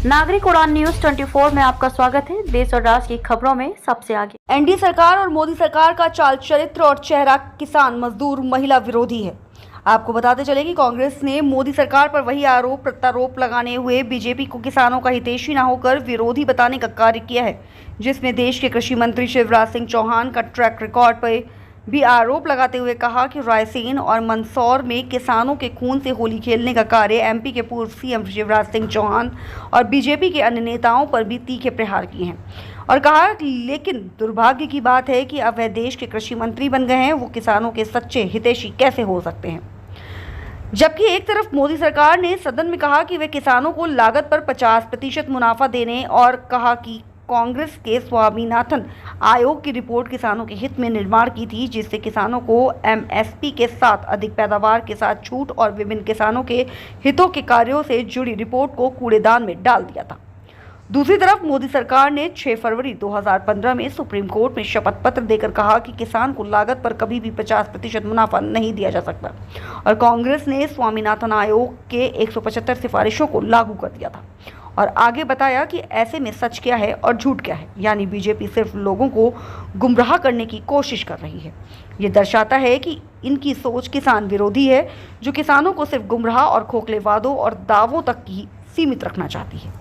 नागरिक उड़ान न्यूज 24 में आपका स्वागत है। देश और राज्य की खबरों में सबसे आगे। एनडीए सरकार और मोदी सरकार का चाल चरित्र और चेहरा किसान मजदूर महिला विरोधी है। आपको बताते चले कि कांग्रेस ने मोदी सरकार पर वही आरोप प्रत्यारोप लगाने हुए बीजेपी को किसानों का हितैषी न होकर विरोधी बताने का कार्य किया है, जिसमें देश के कृषि मंत्री शिवराज सिंह चौहान का ट्रैक रिकॉर्ड पर भी आरोप लगाते हुए कहा कि रायसेन और मंदसौर में किसानों के खून से होली खेलने का कार्य एमपी के पूर्व सीएम शिवराज सिंह चौहान और बीजेपी के अन्य नेताओं पर भी तीखे प्रहार किए हैं और कहा लेकिन दुर्भाग्य की बात है कि अब वह देश के कृषि मंत्री बन गए हैं, वो किसानों के सच्चे हितैषी कैसे हो सकते हैं। जबकि एक तरफ मोदी सरकार ने सदन में कहा कि वे किसानों को लागत पर 50% मुनाफा देने और कहा कि कांग्रेस के स्वामीनाथन आयोग की रिपोर्ट किसानों के हित में निर्माण की थी, जिससे किसानों को एमएसपी के साथ अधिक पैदावार के साथ छूट और विभिन्न किसानों के हितों के कार्यों से जुड़ी रिपोर्ट को कूड़ेदान में डाल दिया था। दूसरी तरफ मोदी सरकार ने 6 फरवरी 2015 में सुप्रीम कोर्ट में शपथ पत्र देकर कहा कि किसान को लागत पर कभी भी 50% मुनाफा नहीं दिया जा सकता और कांग्रेस ने स्वामीनाथन आयोग के 175 सिफारिशों को लागू कर दिया था और आगे बताया कि ऐसे में सच क्या है और झूठ क्या है, यानी बीजेपी सिर्फ लोगों को गुमराह करने की कोशिश कर रही है। ये दर्शाता है कि इनकी सोच किसान विरोधी है, जो किसानों को सिर्फ गुमराह और खोखले वादों और दावों तक ही सीमित रखना चाहती है।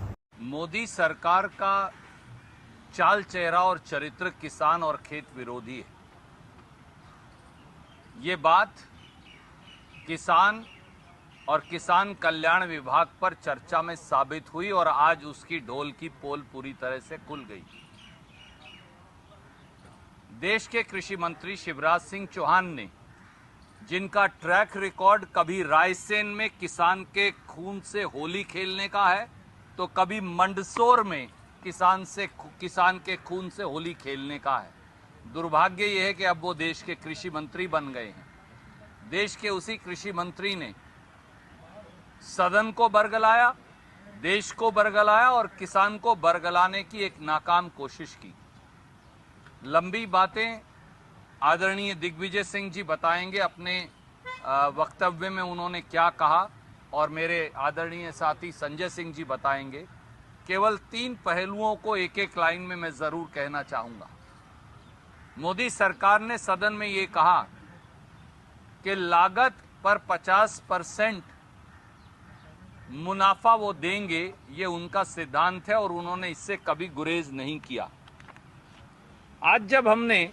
मोदी सरकार का चाल चेहरा और चरित्र किसान और खेत विरोधी है। ये बात किसान और किसान कल्याण विभाग पर चर्चा में साबित हुई और आज उसकी ढोल की पोल पूरी तरह से खुल गई। देश के कृषि मंत्री शिवराज सिंह चौहान ने, जिनका ट्रैक रिकॉर्ड कभी रायसेन में किसान के खून से होली खेलने का है तो कभी मंदसौर में किसान के खून से होली खेलने का है। दुर्भाग्य यह है कि अब वो देश के कृषि मंत्री बन गए हैं। देश के उसी कृषि मंत्री ने सदन को बरगलाया, देश को बरगलाया और किसान को बरगलाने की एक नाकाम कोशिश की। लंबी बातें आदरणीय दिग्विजय सिंह जी बताएंगे, अपने वक्तव्य में उन्होंने क्या कहा और मेरे आदरणीय साथी संजय सिंह जी बताएंगे। केवल 3 पहलुओं को एक एक लाइन में मैं जरूर कहना चाहूंगा। मोदी सरकार ने सदन में ये कहा कि लागत पर 50% मुनाफा वो देंगे, ये उनका सिद्धांत है और उन्होंने इससे कभी गुरेज नहीं किया। आज जब हमने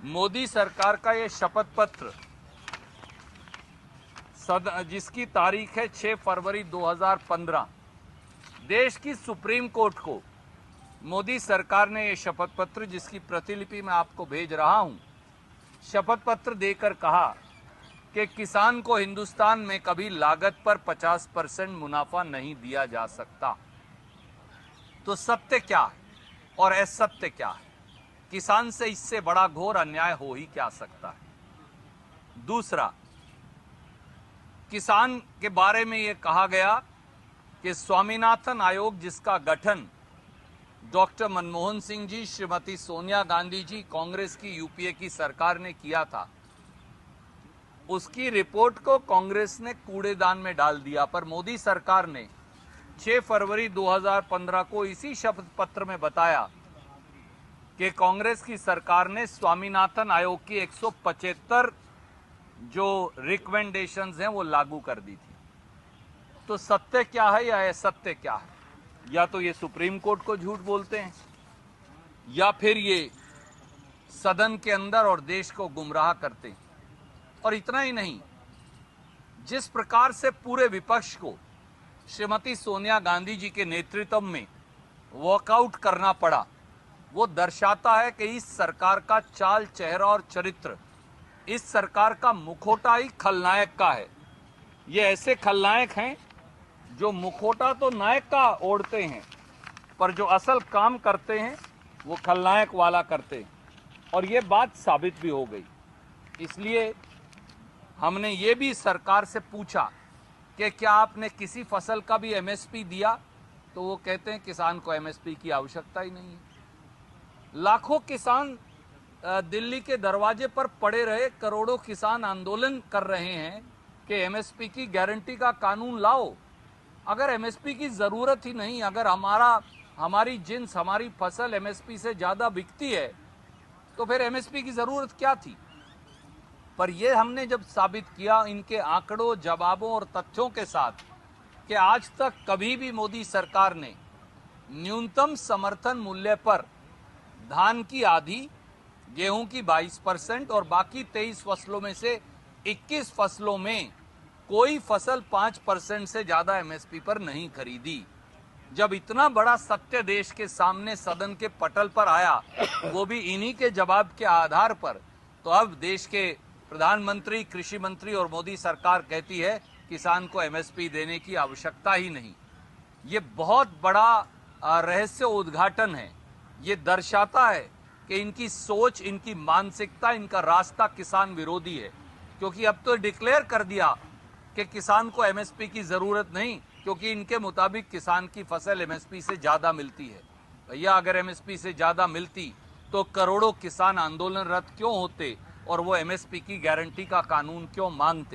मोदी सरकार का ये शपथ पत्र जिसकी तारीख है 6 फरवरी 2015, देश की सुप्रीम कोर्ट को मोदी सरकार ने यह शपथ पत्र, जिसकी प्रतिलिपि मैं आपको भेज रहा हूं, शपथ पत्र देकर कहा कि किसान को हिंदुस्तान में कभी लागत पर 50% मुनाफा नहीं दिया जा सकता। तो सत्य क्या है और असत्य क्या है? किसान से इससे बड़ा घोर अन्याय हो ही क्या सकता है। दूसरा, किसान के बारे में यह कहा गया कि स्वामीनाथन आयोग, जिसका गठन डॉक्टर मनमोहन सिंह जी, श्रीमती सोनिया गांधी जी, कांग्रेस की यूपीए की सरकार ने किया था, उसकी रिपोर्ट को कांग्रेस ने कूड़ेदान में डाल दिया। पर मोदी सरकार ने 6 फरवरी 2015 को इसी शपथ पत्र में बताया कि कांग्रेस की सरकार ने स्वामीनाथन आयोग की 175 जो रिकमेंडेशंस हैं वो लागू कर दी थी। तो सत्य क्या है या असत्य क्या है? या तो ये सुप्रीम कोर्ट को झूठ बोलते हैं या फिर ये सदन के अंदर और देश को गुमराह करते हैं। और इतना ही नहीं, जिस प्रकार से पूरे विपक्ष को श्रीमती सोनिया गांधी जी के नेतृत्व में वॉकआउट करना पड़ा, वो दर्शाता है कि इस सरकार का चाल चेहरा और चरित्र, इस सरकार का मुखौटा ही खलनायक का है। ये ऐसे खलनायक हैं जो मुखौटा तो नायक का ओढ़ते हैं, पर जो असल काम करते हैं वो खलनायक वाला करते हैं। और ये बात साबित भी हो गई। इसलिए हमने ये भी सरकार से पूछा कि क्या आपने किसी फसल का भी एमएसपी दिया, तो वो कहते हैं किसान को एमएसपी की आवश्यकता ही नहीं है। लाखों किसान दिल्ली के दरवाजे पर पड़े रहे, करोड़ों किसान आंदोलन कर रहे हैं कि एमएसपी की गारंटी का कानून लाओ। अगर एमएसपी की जरूरत ही नहीं, अगर हमारी जिन्स, हमारी फसल एमएसपी से ज्यादा बिकती है, तो फिर एमएसपी की जरूरत क्या थी? पर यह हमने जब साबित किया इनके आंकड़ों, जवाबों और तथ्यों के साथ कि आज तक कभी भी मोदी सरकार ने न्यूनतम समर्थन मूल्य पर धान की आधी, गेहूं की 22% और बाकी 23 फसलों में से 21 फसलों में कोई फसल 5% से ज्यादा एमएसपी पर नहीं खरीदी। जब इतना बड़ा सत्य देश के सामने सदन के पटल पर आया, वो भी इन्हीं के जवाब के आधार पर, तो अब देश के प्रधानमंत्री, कृषि मंत्री और मोदी सरकार कहती है किसान को एमएसपी देने की आवश्यकता ही नहीं। ये बहुत बड़ा रहस्य उद्घाटन है। ये दर्शाता है कि इनकी सोच, इनकी मानसिकता, इनका रास्ता किसान विरोधी है, क्योंकि अब तो डिक्लेयर कर दिया कि किसान को एमएसपी की जरूरत नहीं, क्योंकि इनके मुताबिक किसान की फसल एमएसपी से ज्यादा मिलती है। भैया, अगर एमएसपी से ज्यादा मिलती तो करोड़ों किसान आंदोलनरत क्यों होते और वो एमएसपी की गारंटी का कानून क्यों मांगते?